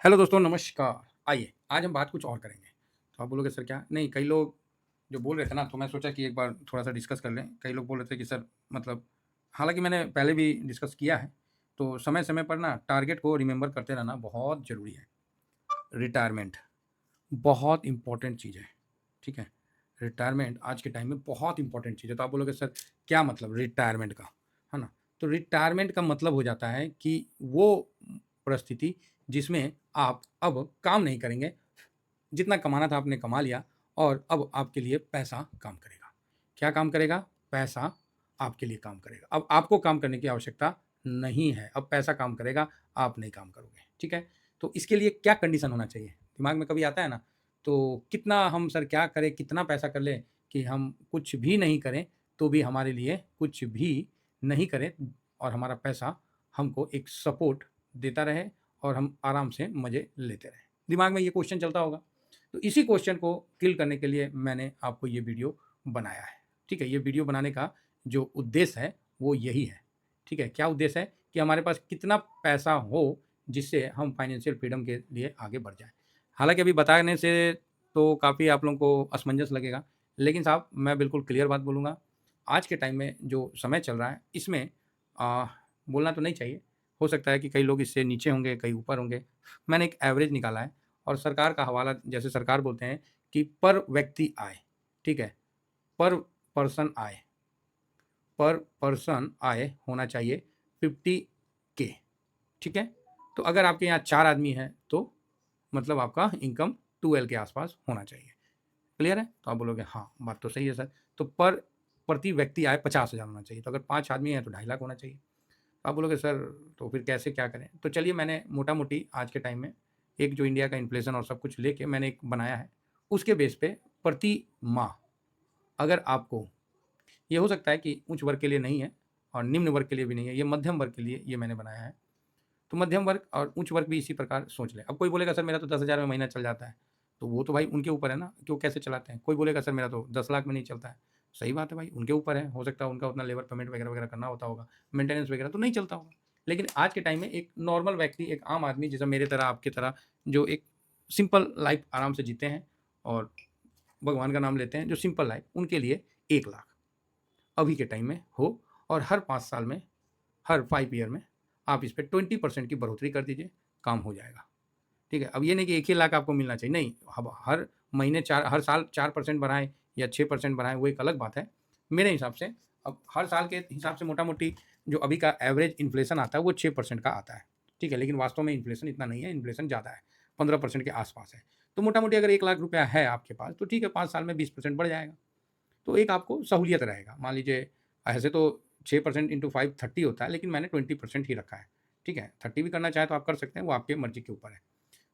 Hello दोस्तों, नमस्कार। आइए, आज हम बात कुछ और करेंगे। तो आप बोलोगे सर क्या? नहीं, कई लोग जो बोल रहे थे ना, तो मैं सोचा कि एक बार थोड़ा-सा डिस्कस कर लें। कई लोग बोल रहे थे कि सर मतलब हालाँकि मैंने पहले भी डिस्कस किया है, तो समय-समय पर ना टारगेट को रिमेंबर करते रहना बहुत ज़रूरी है। रिटायरमेंट बहुत इम्पोर्टेंट चीज़ है, ठीक है? रिटायरमेंट आज के टाइम में बहुत इम्पोर्टेंट चीज़ है। तो आप बोलोगे सर क्या मतलब रिटायरमेंट का, है ना? तो रिटायरमेंट का मतलब हो जाता है कि वो परिस्थिति जिसमें आप अब काम नहीं करेंगे, जितना कमाना था आपने कमा लिया और अब आपके लिए पैसा काम करेगा। क्या काम करेगा? पैसा आपके लिए काम करेगा। अब आपको काम करने की आवश्यकता नहीं है, अब पैसा काम करेगा, आप नहीं काम करोगे, ठीक है? तो इसके लिए क्या कंडीशन होना चाहिए? दिमाग में कभी आता है ना, तो कितना हम सर क्या करें, कितना पैसा कर लें कि हम कुछ भी नहीं करें, तो भी हमारे लिए कुछ भी नहीं करें और हमारा पैसा हमको एक सपोर्ट देता रहे और हम आराम से मज़े लेते रहें। दिमाग में ये क्वेश्चन चलता होगा। तो इसी क्वेश्चन को किल करने के लिए मैंने आपको ये वीडियो बनाया है, ठीक है? ये वीडियो बनाने का जो उद्देश्य है, वो यही है, ठीक है? क्या उद्देश्य है कि हमारे पास कितना पैसा हो, जिससे हम फाइनेंशियल फ्रीडम के लिए आगे बढ़ जाएँ। हालाँकि अभी बताने से तो काफ़ी आप लोगों को असमंजस लगेगा, लेकिन साहब मैं बिल्कुल क्लियर बात बोलूँगा, आज के टाइम में जो समय चल रहा है, इसमें अ, बोलना तो नहीं चाहिए, हो सकता है कि कई लोग इससे नीचे होंगे, कई ऊपर होंगे। मैंने एक एवरेज निकाला है और सरकार का हवाला जैसे सरकार बोलते हैं कि पर व्यक्ति आय, ठीक है? पर पर्सन आय, पर पर्सन आय होना चाहिए 50 के, ठीक है? तो अगर आपके यहाँ 4 आदमी हैं, तो मतलब आपका इनकम 12 के आस-पास होना चाहिए। क्लियर है? तो आप बोलोगे हाँ, बात तो सही है सर। तो पर प्रति व्यक्ति आय 50,000 होना चाहिए, तो अगर 5 आदमी हैं तो 2.5 लाख होना चाहिए। तो आप बोलोगे सर तो फिर कैसे क्या करें? तो चलिए मैंने मोटा-मोटी आज के टाइम में एक जो इंडिया का इन्फ्लेशन और सब कुछ लेके मैंने एक बनाया है। उसके बेस पे प्रति माह अगर आपको ये हो सकता है कि उच्च वर्ग के लिए नहीं है और निम्न वर्ग के लिए भी नहीं है, ये मध्यम वर्ग के लिए ये मैंने बनाया है। तो मध्यम वर्ग और उच्च वर्ग भी इसी प्रकार सोच लें। अब कोई बोलेगा सर मेरा तो 10,000 में महीना चल जाता है, तो वो तो भाई उनके ऊपर है ना कि वो कैसे चलाते हैं। कोई बोलेगा सर मेरा तो 10 लाख में नहीं चलता है, सही बात है भाई, उनके ऊपर है, हो सकता है उनका उतना लेबर पेमेंट वगैरह-वगैरह करना होता होगा, मेंटेनेंस वगैरह तो नहीं चलता होगा। लेकिन आज के टाइम में एक नॉर्मल व्यक्ति, एक आम आदमी जैसा मेरे तरह, आपकी तरह जो एक सिंपल लाइफ़ आराम से जीते हैं और भगवान का नाम लेते हैं, जो सिंपल लाइफ़ उनके लिए 1 लाख अभी के टाइम में हो और हर 5 साल में, हर 5 ईयर में आप इस पे 20% की बढ़ोतरी कर दीजिए, काम हो जाएगा। ठीक है? अब ये नहीं कि 1 ही लाख आपको मिलना चाहिए, नहीं, अब हर महीने 4 हर साल 4% बढ़ाएँ या 6% बढ़ाएँ, वो एक अलग बात है। मेरे हिसाब से अब हर साल के हिसाब से मोटा-मोटी जो अभी का एवरेज इन्फ्लेशन आता है, वो 6% का आता है। ठीक है? लेकिन वास्तव में इन्फ्लेशन इतना नहीं है, इन्फ्लेशन ज़्यादा है, 15% के आस-पास है। तो मोटा-मोटी अगर 1 लाख रुपया है आपके पास, तो ठीक है, 5 साल में 20% बढ़ जाएगा। तो एक आपको सहूलियत रहेगा। मान लीजिए ऐसे तो 6% इंटू 5 30 होता है, लेकिन मैंने 20% ही रखा है। ठीक है? 30 भी करना चाहें तो आप कर सकते हैं, वो आपकी मर्ज़ी के ऊपर है।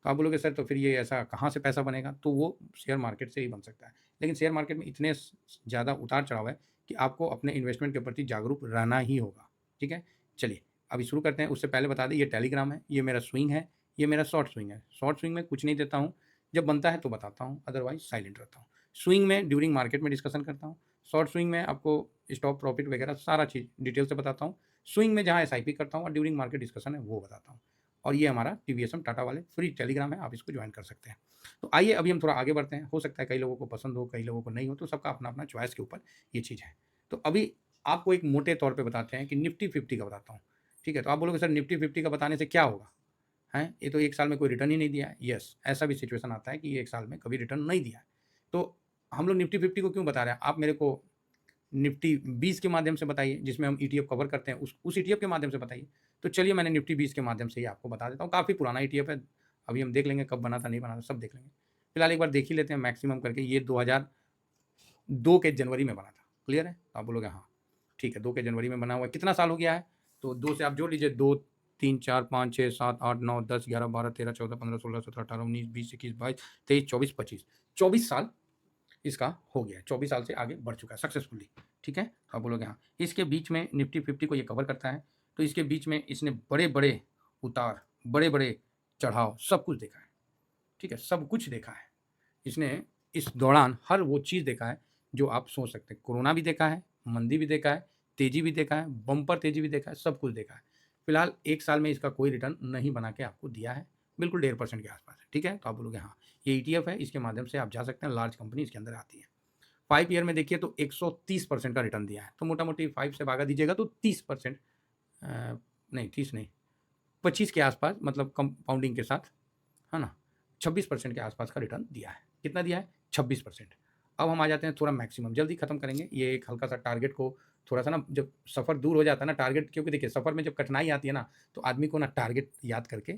तो आप बोलोगे सर तो फिर ये ऐसा कहाँ से पैसा बनेगा? तो वो शेयर मार्केट से ही बन सकता है। लेकिन शेयर मार्केट में इतने ज़्यादा उतार-चढ़ाव है कि आपको अपने इन्वेस्टमेंट के प्रति जागरूक रहना ही होगा। ठीक है? चलिए, अभी शुरू करते हैं। उससे पहले बता दें ये टेलीग्राम है, ये मेरा स्विंग है, ये मेरा शॉर्ट स्विंग है। शॉर्ट स्विंग में कुछ नहीं देता हूँ, जब बनता है तो बताता हूँ, अदरवाइज़ साइलेंट रहता हूँ। स्विंग में ड्यूरिंग मार्केट में डिस्कशन करता हूँ। शॉर्ट स्विंग में आपको स्टॉप प्रॉफिट वगैरह सारा चीज़ डिटेल से बताता हूँ। स्विंग में जहाँ एसआईपी करता हूँ और ड्यूरिंग मार्केट डिस्कशन है वो बताता हूँ। और ये हमारा टीवीएसएम टाटा वाले फ्री टेलीग्राम है, आप इसको ज्वाइन कर सकते हैं। तो आइए अभी हम थोड़ा आगे बढ़ते हैं। हो सकता है कई लोगों को पसंद हो, कई लोगों को नहीं हो, तो सबका अपना-अपना चॉइस के ऊपर ये चीज़ है। तो अभी आपको एक मोटे तौर पे बताते हैं कि निफ्टी 50 का बताता हूँ। ठीक है? तो आप बोलोगे सर निफ्टी 50 का बताने से क्या होगा? हैं? ये तो 1 साल में कोई रिटर्न ही नहीं दिया है। येस, ऐसा भी सिचुएशन आता है कि ये 1 साल में कभी रिटर्न नहीं दिया है। तो हम लोग निफ्टी 50 को क्यों बता रहे हैं? आप मेरे को निफ्टी 20 के माध्यम से बताइए, जिसमें हम ईटीएफ कवर करते हैं, उस ईटीएफ के माध्यम से बताइए। तो चलिए मैंने निफ्टी 20 के माध्यम से ही आपको बता देता हूँ, काफ़ी पुराना ईटीएफ है, अभी हम देख लेंगे कब बना था, नहीं बना था, सब देख लेंगे। फिलहाल एक बार देख ही लेते हैं मैक्सिमम करके, ये 2002 के जनवरी में बना था, क्लियर है? तो आप बोलोगे हाँ, ठीक है, 2 के जनवरी में बना हुआ है, कितना साल हो गया है? तो 2 से आप जोड़ लीजिए, 2, 3, 4, 5, 6, 7, 8, 9, 10, 11, 12, 13, 14, 15, 16, 17, 18, 19, 20, 21, 22, 23, 24, 25, 24 साल इसका हो गया है, 24 साल से आगे बढ़ चुका है सक्सेसफुली, ठीक है? तो आप बोलोगे हाँ। इसके बीच में निफ्टी 50 को ये कवर करता है, तो इसके बीच में इसने बड़े-बड़े उतार, बड़े-बड़े चढ़ाव सब कुछ देखा है, ठीक है? सब कुछ देखा है। इसने इस दौरान हर वो चीज़ देखा है जो आप सोच सकते हैं। कोरोना भी देखा है, मंदी भी देखा है, तेज़ी भी देखा है, बम्पर तेज़ी भी देखा है, सब कुछ देखा है। फिलहाल 1 साल में इसका कोई रिटर्न नहीं बना के आपको दिया है, बिल्कुल 1.5% के आसपास है, ठीक है। तो आप बोलोगे हाँ ये ETF है, इसके माध्यम से आप जा सकते हैं, लार्ज कंपनी इसके अंदर आती है। 5 ईयर में देखिए तो 130% का रिटर्न दिया है, तो मोटा मोटी 5 से भागा दीजिएगा तो 30%, नहीं 30 नहीं 25 के आसपास, मतलब कंपाउंडिंग के साथ, है ना, 26% के आसपास का रिटर्न दिया है। कितना दिया है? 26%। अब हम आ जाते हैं थोड़ा मैक्सिमम, जल्दी खत्म करेंगे ये एक हल्का सा टारगेट को, थोड़ा सा ना जब सफ़र दूर हो जाता है ना टारगेट, क्योंकि देखिए सफ़र में जब कठिनाई आती है ना तो आदमी को ना टारगेट याद करके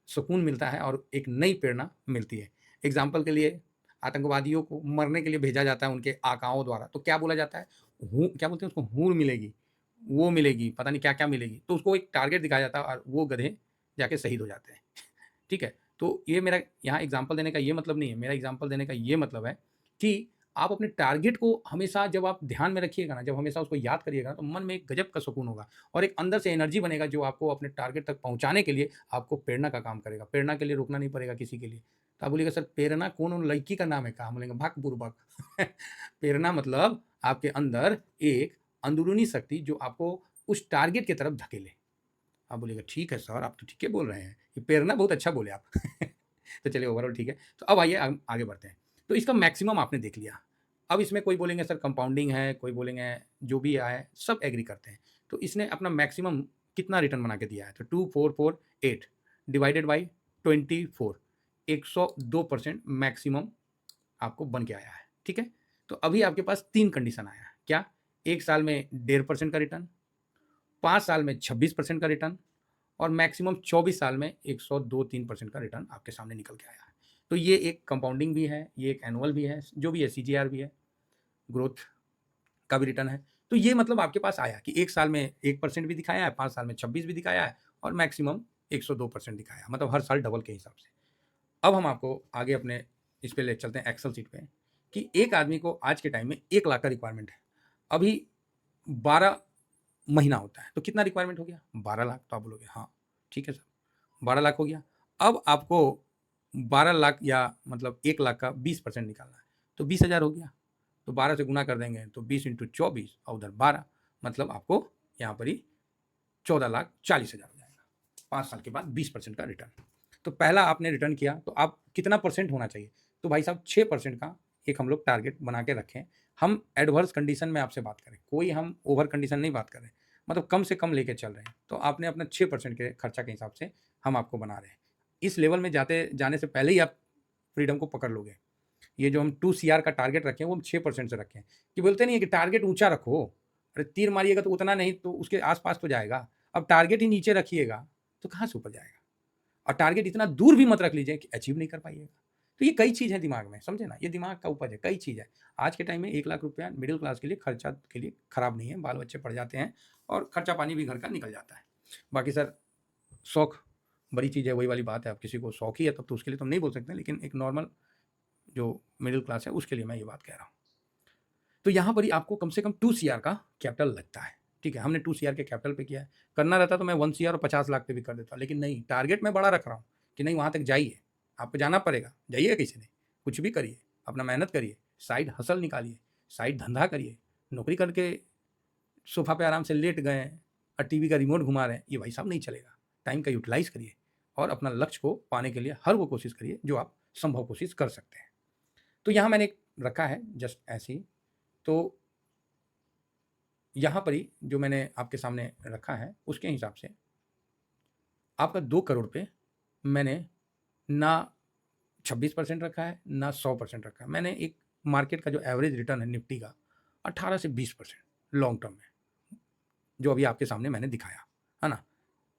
सुकून मिलता है और एक नई प्रेरणा मिलती है। एग्जाम्पल के लिए आतंकवादियों को मरने के लिए भेजा जाता है उनके आकाओं द्वारा, तो क्या बोला जाता है? क्या बोलते हैं उसको, हूर मिलेगी, वो मिलेगी, पता नहीं क्या क्या मिलेगी, तो उसको एक टारगेट दिखाया जाता है और वो गधे जाके शहीद हो जाते हैं। ठीक है, तो ये मेरा यहाँ एग्जाम्पल देने का ये मतलब नहीं है, मेरा एग्जाम्पल देने का ये मतलब है कि आप अपने टारगेट को हमेशा जब आप ध्यान में रखिएगा ना, जब हमेशा उसको याद करिएगा तो मन में एक गजब का सुकून होगा और एक अंदर से एनर्जी बनेगा जो आपको अपने टारगेट तक पहुँचाने के लिए आपको प्रेरणा का काम करेगा। प्रेरणा के लिए रुकना नहीं पड़ेगा किसी के लिए। तो आप बोलिएगा सर प्रेरणा कौन उन लड़की का नाम है का? हम बोलेंगे भाग बुर्बक। प्रेरणा मतलब आपके अंदर एक अंदरूनी शक्ति जो आपको उस टारगेट की तरफ धकेले। आप बोलिएगा ठीक है सर, आप तो ठीक ही बोल रहे हैं, ये प्रेरणा बहुत अच्छा बोले आप। तो चलिए ओवरऑल ठीक है। तो अब आइए हम आगे बढ़ते हैं। तो इसका मैक्सिमम आपने देख लिया। अब इसमें कोई बोलेंगे सर कंपाउंडिंग है, कोई बोलेंगे जो भी आया सब एग्री करते हैं। तो इसने अपना मैक्सिमम कितना रिटर्न बना के दिया है? तो 2448 डिवाइडेड बाई 24, 102% मैक्सिमम आपको बन के आया है, ठीक है। तो अभी आपके पास 3 कंडीशन आया है। क्या? 1 साल में 1.5% का रिटर्न, 5 साल में 26% का रिटर्न और मैक्सिमम 24 साल में 102-3% का रिटर्न आपके सामने निकल के आया है। तो ये एक कंपाउंडिंग भी है, ये एक एनुअल भी है, जो भी है CGR भी है, ग्रोथ का भी रिटर्न है। तो ये मतलब आपके पास आया कि 1 साल में 1% भी दिखाया है, 5 साल में 26 भी दिखाया है और मैक्सिमम 102% दिखाया है, मतलब हर साल डबल के हिसाब से। अब हम आपको आगे अपने इस पे ले चलते हैं एक्सेल शीट पे कि एक आदमी को आज के टाइम में 1 लाख का रिक्वायरमेंट है। अभी 12 महीना होता है, तो कितना रिक्वायरमेंट हो गया? 12 लाख। तो आप बोलोगे हाँ, ठीक है सर, 12 लाख हो गया। अब आपको 12 लाख या मतलब 1 लाख का 20% निकालना है, तो 20,000 हो गया। तो 12 से गुना कर देंगे तो 20 × 24 और उधर 12, मतलब आपको यहाँ पर ही 14,40,000 हो जाएगा। 5 साल के बाद 20% का रिटर्न। तो पहला आपने रिटर्न किया तो आप कितना परसेंट होना चाहिए? तो भाई साहब 6% का एक हम लोग टारगेट बना के रखें। हम एडवर्स कंडीशन में आपसे बात करें, कोई हम ओवर कंडीशन नहीं बात कर रहे, मतलब कम से कम लेके चल रहे हैं। तो आपने अपना 6% के खर्चा के हिसाब से हम आपको बना रहे हैं। इस लेवल में जाने से पहले ही आप फ्रीडम को पकड़ लोगे। ये जो हम 2 CR का टारगेट रखें वो हम 6% से रखें, कि बोलते नहीं है कि टारगेट ऊंचा रखो, अरे तीर मारिएगा तो उतना नहीं तो उसके आसपास तो जाएगा। अब टारगेट ही नीचे रखिएगा तो कहाँ से ऊपर जाएगा? और टारगेट इतना दूर भी मत रख लीजिए कि अचीव नहीं कर पाइएगा। तो ये कई चीज़ है दिमाग में, समझे ना, ये दिमाग का उपज है, कई चीज़ है। आज के टाइम में 1 लाख रुपया मिडिल क्लास के लिए खर्चा के लिए खराब नहीं है, बाल बच्चे पढ़ जाते हैं और खर्चा पानी भी घर का निकल जाता है। बाकी सर शौक बड़ी चीज़ है, वही वाली बात है, अब किसी को शौक ही है तब तो उसके लिए तो हम नहीं बोल सकते, लेकिन एक नॉर्मल जो मिडिल क्लास है उसके लिए मैं ये बात कह रहा हूँ। तो यहाँ पर ही आपको कम से कम 2 CR का कैपिटल लगता है, ठीक है। हमने 2 CR के कैपिटल पे किया है। करना रहता तो मैं 1 CR और 50 लाख पे भी कर देता, लेकिन नहीं, टारगेट मैं बड़ा रख रहा हूँ कि नहीं वहाँ तक जाइए, आपको जाना पड़ेगा, जाइए किसी ने, कुछ भी करिए, अपना मेहनत करिए, साइड हसल निकालिए, साइड धंधा करिए। नौकरी करके सोफा पे आराम से लेट गए और टीवी का रिमोट घुमा रहे हैं, ये भाई साहब नहीं चलेगा। टाइम का यूटिलाइज करिए और अपना लक्ष्य को पाने के लिए हर वो कोशिश करिए जो आप संभव कोशिश कर सकते हैं। तो यहाँ मैंने एक रखा है जस्ट ऐसे ही। तो यहाँ पर ही जो मैंने आपके सामने रखा है उसके हिसाब से आपका 2 करोड़ पे मैंने ना 26% रखा है ना 100% रखा है। मैंने एक मार्केट का जो एवरेज रिटर्न है निफ्टी का 18 से 20% लॉन्ग टर्म में, जो अभी आपके सामने मैंने दिखाया, है ना।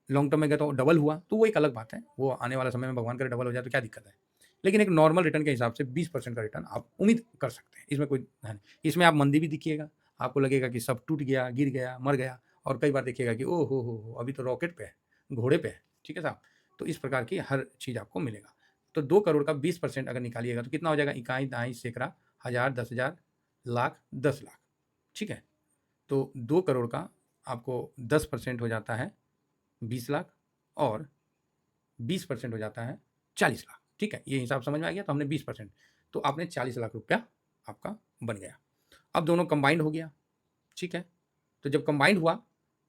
लॉन्ग टर्म में गया तो डबल हुआ तो वो एक अलग बात है, वो आने वाला समय में भगवान करे डबल हो जाए तो क्या दिक्कत है। लेकिन एक नॉर्मल रिटर्न के हिसाब से 20% का रिटर्न आप उम्मीद कर सकते हैं, इसमें कोई है नहीं। इसमें आप मंदी भी दिखिएगा, आपको लगेगा कि सब टूट गया, गिर गया, मर गया, और कई बार देखिएगा कि ओ हो अभी तो रॉकेट पे है, घोड़े पे है, ठीक है साहब। तो इस प्रकार की हर चीज़ आपको मिलेगा। तो 2 करोड़ का 20% अगर निकालिएगा तो कितना हो जाएगा? इकाई, दहाई, सैकड़ा, हज़ार, 10,000, लाख, 10 लाख, ठीक है। तो 2 करोड़ का आपको 10% हो जाता है 20 लाख और 20% हो जाता है 40 लाख, ठीक है। ये हिसाब समझ में आ गया। तो हमने 20%, तो आपने 40 लाख रुपया आपका बन गया। अब दोनों कंबाइंड हो गया, ठीक है। तो जब कंबाइंड हुआ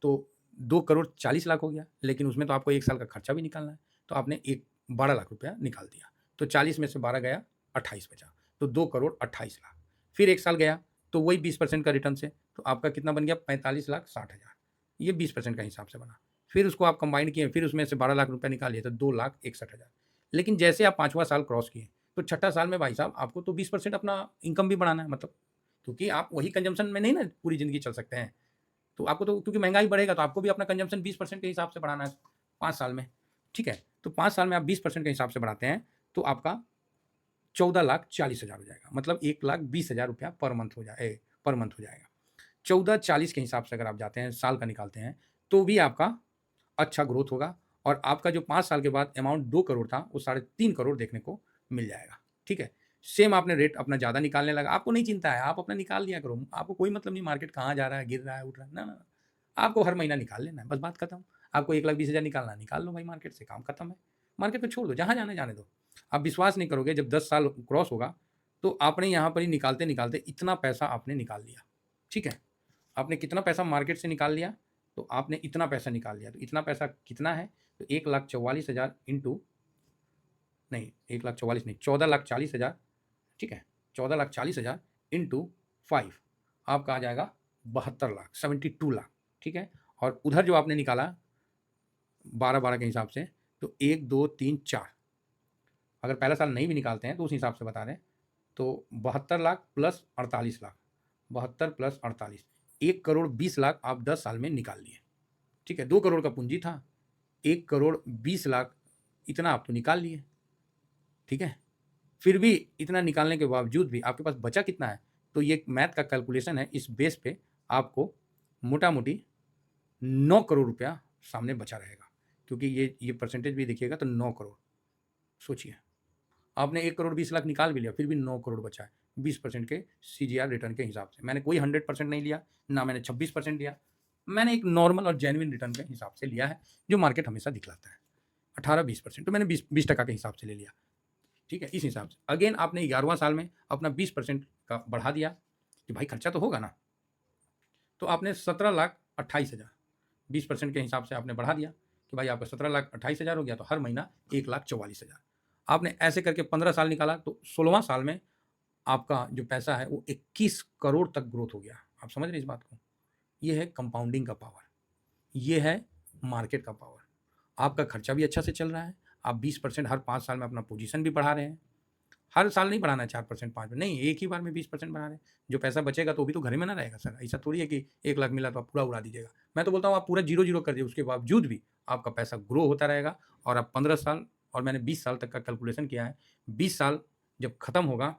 तो 2 करोड़ 40 लाख हो गया, लेकिन उसमें तो आपको 1 साल का खर्चा भी निकालना है। तो आपने एक 12 लाख रुपया निकाल दिया, तो 40 में से 12 गया, 28 बचा, तो 2 करोड़ 28 लाख। फिर 1 साल गया तो वही 20% का रिटर्न से, तो आपका कितना बन गया, 45 लाख 60 हज़ार। ये 20% का हिसाब से बना। फिर उसको आप कंबाइन किए, फिर उसमें से 12 लाख रुपया निकालिए तो 2 लाख 61 हज़ार। लेकिन जैसे आप 5वां साल क्रॉस किए तो छठा साल में भाई साहब आपको तो 20% अपना इनकम भी बढ़ाना है, मतलब क्योंकि आप वही कंजम्पशन में नहीं ना पूरी ज़िंदगी चल सकते हैं। तो आपको तो क्योंकि महंगाई बढ़ेगा तो आपको भी अपना कंजम्पशन 20% के हिसाब से बढ़ाना है 5 साल में, ठीक है? तो 5 साल में आप 20% के हिसाब से बढ़ाते हैं तो आपका 14,40,000 हो जाएगा, मतलब 1,20,000 रुपया पर मंथ हो जाएगा। 14,40 के हिसाब से अगर आप जाते हैं, साल का निकालते हैं, तो भी आपका अच्छा ग्रोथ होगा और आपका जो 5 साल के बाद अमाउंट 2 करोड़ था, वो 3.5 करोड़ देखने को मिल जाएगा, ठीक है? सेम आपने रेट अपना ज़्यादा निकालने लगा, आपको नहीं चिंता है, आप अपना निकाल लिया करो, आपको कोई मतलब नहीं मार्केट कहाँ जा रहा है, गिर रहा है, उठ रहा है, ना, ना, आपको हर महीना निकाल लेना है, बस बात खत्म। आपको 1,20,000 निकालना है, निकाल लो भाई मार्केट से, काम खत्म है। मार्केट को छोड़ दो, जहाँ जाना है जाने दो। आप विश्वास नहीं करोगे, जब 10 साल क्रॉस होगा, तो आपने यहाँ पर ही निकालते-निकालते इतना पैसा आपने निकाल लिया, ठीक है? आपने कितना पैसा मार्केट से निकाल लिया, तो आपने इतना पैसा निकाल लिया, तो इतना पैसा कितना है, तो 1,44,000 इंटू नहीं 1,44,000 नहीं 14,40,000, ठीक है? 14,40,000 इंटू 5 आपका आ जाएगा 72 लाख, 72 लाख, ठीक है? और उधर जो आपने निकाला 12-12 के हिसाब से, तो 1, 2, 3, 4, अगर पहला साल नहीं भी निकालते हैं तो उस हिसाब से बता दें, तो 72 लाख प्लस 48 लाख, 72 प्लस 48, 1 करोड़ 20 लाख आप 10 साल में निकाल लिए, ठीक है? 2 करोड़ का पूंजी था, 1 करोड़ 20 लाख इतना आप तो निकाल लिए, ठीक है? फिर भी इतना निकालने के बावजूद भी आपके पास बचा कितना है, तो ये मैथ का कैलकुलेशन है, इस बेस पे आपको मोटा-मोटी 9 करोड़ रुपया सामने बचा रहेगा, क्योंकि ये परसेंटेज भी देखिएगा तो 9 करोड़, सोचिए आपने 1 करोड़ 20 लाख निकाल भी लिया, फिर भी 9 करोड़ बचा है 20% के सीजीआर रिटर्न के हिसाब से। मैंने कोई 100% नहीं लिया, ना मैंने 26% लिया, मैंने एक नॉर्मल और जेन्युइन रिटर्न के हिसाब से लिया है, जो मार्केट हमेशा दिखलाता है 18-20%, तो मैंने 20% के हिसाब से ले लिया, ठीक है? इस हिसाब से अगेन आपने 11वां साल में अपना 20% का बढ़ा दिया कि भाई खर्चा तो होगा ना, तो आपने 17,28,000 20% के हिसाब से आपने बढ़ा दिया कि भाई आपका 17,28,000 हो गया, तो हर महीना 1,44,000 आपने ऐसे करके 15 साल निकाला, तो 16वां साल में आपका जो पैसा है वो 21 करोड़ तक ग्रोथ हो गया। आप समझ रहे हैं इस बात को? ये है कंपाउंडिंग का पावर, ये है मार्केट का पावर। आपका खर्चा भी अच्छा से चल रहा है, आप 20% हर 5 साल में अपना पोजीशन भी बढ़ा रहे हैं। हर साल नहीं बढ़ाना है 4% 5 नहीं, एक ही बार में 20% बढ़ा रहे हैं। जो पैसा बचेगा तो भी तो घर में ना रहेगा सर, ऐसा थोड़ी है कि 1 लाख मिला तो आप पूरा उड़ा दीजिएगा। मैं तो बोलता हूँ आप पूरा ज़ीरो-ज़ीरो कर दीजिए, उसके बावजूद भी आपका पैसा ग्रो होता रहेगा और आप 15 साल और मैंने 20 साल तक का कैलकुलेशन किया है। 20 साल जब खत्म होगा,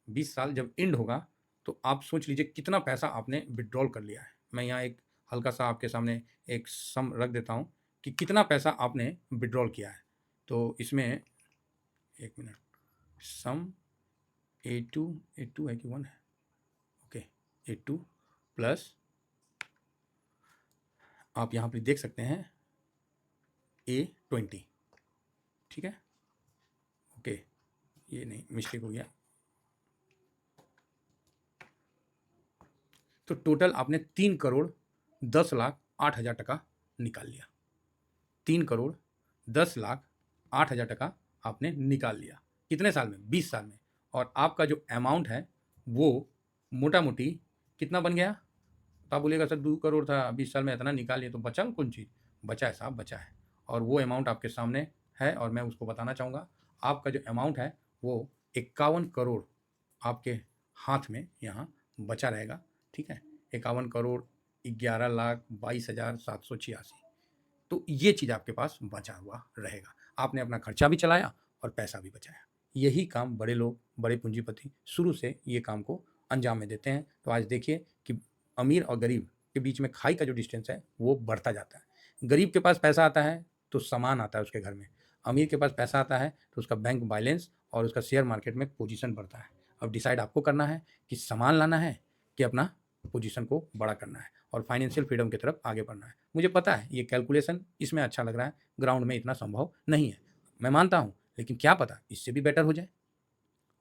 20 साल जब एंड होगा, तो आप सोच लीजिए कितना पैसा आपने विथड्रॉल कर लिया है। मैं यहाँ एक हल्का-सा आपके सामने एक सम रख देता हूँ कि कितना पैसा आपने विथड्रॉल किया है। तो इसमें 1 मिनट, सम A2 A2 है कि 1 है? ओके, A2 प्लस आप यहाँ पे देख सकते हैं A20, ठीक है? ओके, ये नहीं मिस्टेक हो गया। तो टोटल आपने 3 करोड़ 10 लाख 8 हज़ार टका निकाल लिया। 3 करोड़ 10 लाख 8 हज़ार टका आपने निकाल लिया। कितने साल में? 20 साल में। और आपका जो अमाउंट है वो मोटा-मोटी कितना बन गया? तो आप बोलिएगा सर 2 करोड़ था, 20 साल में इतना निकाल लिए तो बचा कौन चीज़? बचा है साहब, बचा है। और वो अमाउंट आपके सामने है और मैं उसको बताना चाहूँगा। आपका जो अमाउंट है वो 51 करोड़ आपके हाथ में यहाँ बचा रहेगा, ठीक है? 51 करोड़ 11,22,786, तो ये चीज़ आपके पास बचा हुआ रहेगा। आपने अपना खर्चा भी चलाया और पैसा भी बचाया। यही काम बड़े लोग, बड़े पूँजीपति शुरू से ये काम को अंजाम में देते हैं। तो आज देखिए कि अमीर और गरीब के बीच में खाई का जो डिस्टेंस है वो बढ़ता जाता है। गरीब के पास पैसा आता है तो सामान आता है उसके घर में। अमीर के पास पैसा आता है तो उसका बैंक बैलेंस और उसका शेयर मार्केट में पोजीशन बढ़ता है। अब डिसाइड आपको करना है कि सामान लाना है कि अपना पोजीशन को बड़ा करना है और फाइनेंशियल फ्रीडम की तरफ आगे बढ़ना है। मुझे पता है ये कैलकुलेशन इसमें अच्छा लग रहा है, ग्राउंड में इतना संभव नहीं है, मैं मानता हूँ, लेकिन क्या पता इससे भी बेटर हो जाए।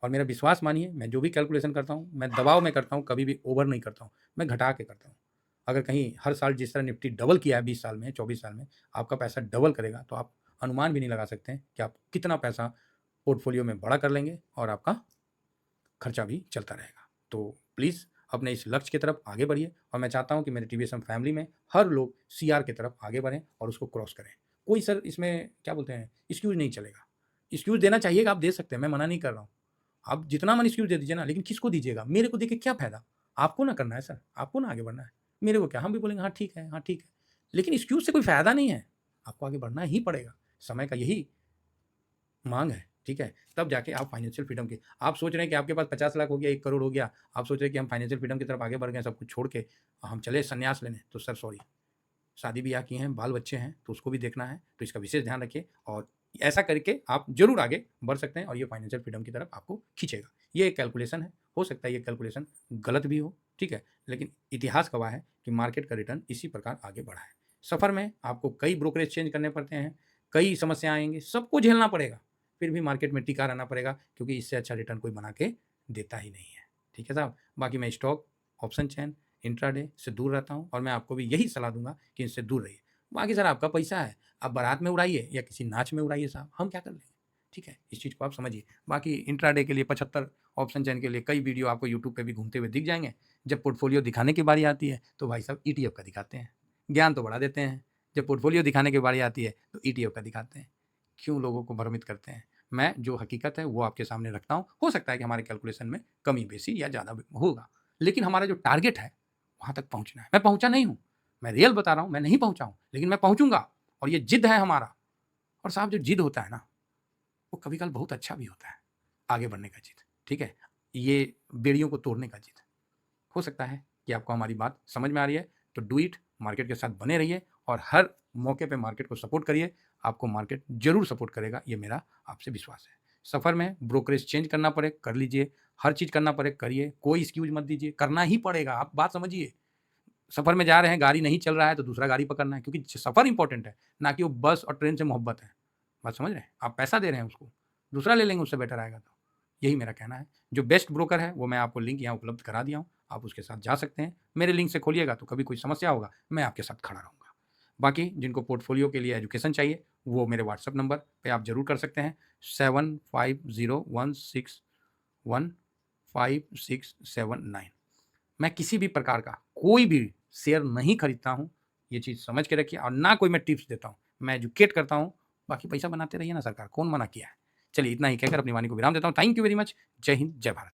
और मेरा विश्वास मानिए, मैं जो भी कैलकुलेशन करता हूँ, मैं दबाव में करता हूँ, कभी भी ओवर नहीं करता हूँ, मैं घटा के करता हूँ। अगर कहीं हर साल जिस तरह निफ्टी डबल किया है 20 साल में, 24 साल में, आपका पैसा डबल करेगा तो आप अनुमान भी नहीं लगा सकते हैं कि आप कितना पैसा पोर्टफोलियो में बड़ा कर लेंगे और आपका खर्चा भी चलता रहेगा। तो प्लीज़ अपने इस लक्ष्य की तरफ आगे बढ़िए और मैं चाहता हूँ कि मेरे टीवीएसएम फैमिली में हर लोग सीआर की तरफ आगे बढ़ें और उसको क्रॉस करें। कोई सर इसमें क्या बोलते हैं एक्सक्यूज़ नहीं चलेगा। एक्सक्यूज़ देना चाहिएगा, आप दे सकते हैं, मैं मना नहीं कर रहा हूँ। आप जितना मन एक्सक्यूज़ दे दीजिए ना, लेकिन किसको दीजिएगा? मेरे को देके क्या फ़ायदा? आपको ना करना है सर, आपको ना आगे बढ़ना है। मेरे को क्या? हम भी बोलेंगे हाँ ठीक है, हाँ ठीक है। लेकिन एक्सक्यूज़ से कोई फ़ायदा नहीं है। आपको आगे बढ़ना ही पड़ेगा। समय का यही माँग है, ठीक है? तब जाके आप फाइनेंशियल फ्रीडम की आप सोच रहे हैं कि आपके पास 50 लाख हो गया, 1 करोड़ हो गया, आप सोच रहे हैं कि हम फाइनेंशियल फ्रीडम की तरफ आगे बढ़ गए, सब कुछ छोड़ के हम चले संन्यास लेने, तो सर सॉरी। शादी-ब्याह किए हैं, बाल-बच्चे हैं, तो उसको भी देखना है, तो इसका विशेष ध्यान रखिए और ऐसा करके आप ज़रूर आगे बढ़ सकते हैं और ये फाइनेंशियल फ्रीडम की तरफ आपको खींचेगा। ये एक कैलकुलेशन है, हो सकता है ये कैलकुलेशन गलत भी हो, ठीक है? लेकिन इतिहास गवाह है कि मार्केट का रिटर्न इसी प्रकार आगे बढ़ा है। सफ़र में आपको कई ब्रोकरेज चेंज करने पड़ते हैं, कई समस्याएँ आएँगी, सबको झेलना पड़ेगा, फिर भी मार्केट में टिका रहना पड़ेगा क्योंकि इससे अच्छा रिटर्न कोई बना के देता ही नहीं है। ठीक है साहब? बाकी मैं स्टॉक, ऑप्शन चेन, इंट्राडे से दूर रहता हूँ और मैं आपको भी यही सलाह दूँगा कि इनसे दूर रहिए। बाकी सर आपका पैसा है, आप बारात में उड़ाइए या किसी नाच में उड़ाइए साहब, हम क्या कर लेंगे? ठीक है? इस चीज़ को आप समझिए। बाकी इंट्राडे के लिए 75 ऑप्शन चेन के लिए कई वीडियो आपको यूट्यूब पे भी घूमते हुए दिख जाएँगे। जब पोर्टफोलियो दिखाने की बारी आती है, तो भाई साहब ईटीएफ का दिखाते हैं। ज्ञान तो बड़ा देते हैं, जब पोर्टफोलियो दिखाने की बारी आती है, तो ईटीएफ का दिखाते हैं। क्यों लोगों को भ्रमित करते हैं? मैं जो हकीकत है वो आपके सामने रखता हूँ। हो सकता है कि हमारे कैलकुलेशन में कमी-बेशी या ज़्यादा होगा, लेकिन हमारा जो टारगेट है, वहाँ तक पहुँचना है। मैं पहुँचा नहीं हूँ, मैं रियल बता रहा हूँ, मैं नहीं पहुँचा हूँ, लेकिन मैं पहुँचूँगा और ये ज़िद है हमारा। और साहब जो ज़िद होता है ना, वो कभी-कभार बहुत अच्छा भी होता है, आगे बढ़ने का ज़िद, ठीक है? ये बेड़ियों को तोड़ने का ज़िद। हो सकता है कि आपको हमारी बात समझ में आ रही है, तो डू इट, मार्केट के साथ बने रहिए और हर मौके पे मार्केट को सपोर्ट करिए। आपको मार्केट ज़रूर सपोर्ट करेगा, ये मेरा आपसे विश्वास है। सफ़र में ब्रोकरेज चेंज करना पड़े, कर लीजिए, हर चीज़ करना पड़े, करिए, कोई एक्सक्यूज़ मत दीजिए, करना ही पड़ेगा, आप बात समझिए। सफ़र में जा रहे हैं, गाड़ी नहीं चल रहा है, तो दूसरा गाड़ी पकड़ना है क्योंकि सफ़र इंपॉर्टेंट है, ना कि वो बस और ट्रेन से मोहब्बत है। बात समझ रहे हैं? आप पैसा दे रहे हैं उसको, दूसरा ले लेंगे उससे बेटर आएगा तो। यही मेरा कहना है। जो बेस्ट ब्रोकर है, वो मैं आपको लिंक यहाँ उपलब्ध करा दिया हूँ, आप उसके साथ जा सकते हैं। मेरे लिंक से खोलिएगा तो कभी कोई समस्या होगा, मैं आपके साथ खड़ा रहूँगा। बाकी जिनको पोर्टफोलियो के लिए एजुकेशन चाहिए, वो मेरे व्हाट्सएप नंबर पे आप ज़रूर कर सकते हैं 7501615679। मैं किसी भी प्रकार का कोई भी शेयर नहीं खरीदता हूँ, ये चीज़ समझ के रखिए और ना कोई मैं टिप्स देता हूँ, मैं एजुकेट करता हूँ, बाकी पैसा बनाते रहिए ना सरकार, कौन मना किया है? चलिए इतना ही कहकर अपनी वाणी को विराम देता हूँ। Thank you very much. जय हिंद, जय भारत।